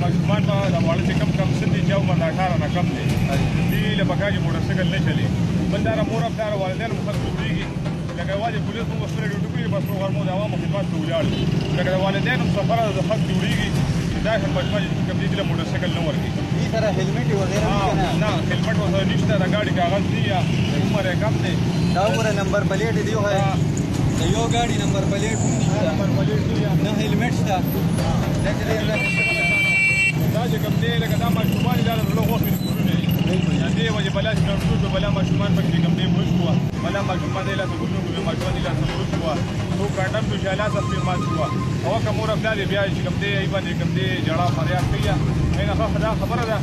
ماشومان به د واړه چې کم سن دي چې عمر د 18 نه کم دی دې له پکار چې موټر سایکل نه چلي بل دا مور افدار والدین مخصوص دي لکه واجب پولیس مو خپل ډیوټي کوي بس پروګرامو د عوامو خدمت ته ولاړ لکه والدین سفر د حق جوړیږي دا هم مجموعه چې کوم دي له موټر سایکل نه ورګي دې سره هلمټ وغیرہ نه هلمټ وغیرہ نشته د ګاډي کاغذ دی یا عمر یې کم دی دا عمر نمبر پلیټ دی خو د یو ګاډي نمبر پلیټ نمبر پلیټ دی نه هلمټ شته دا چې کوم دی لکه دا ماشومان دا له لوغو په کورونه یا دې وجه بلا چې نو بلا ماشومان په کوم دی مو شو بلا ماشومان دی له ګورنو په ماشومان دی له سمو شو نو کاندم په شاله سپې ما شو او کوم رب دی بیا چې کوم دی ای باندې کوم دی جړه فریاد کوي نه دا خبره ده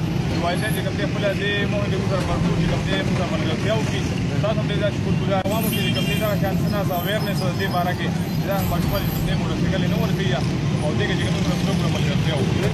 والدین چې کوم دی خپل دی مو دې ګذر پرتو چې کوم دی موږ باندې یو کی تاسو هم دې دا شکر ګزار عوامو چې کوم دی دا شانسنا او اویرنس دې بارے کې دا ماشومان چې موږ څنګه نه ورته او دې کې چې کوم پروګرام ملګری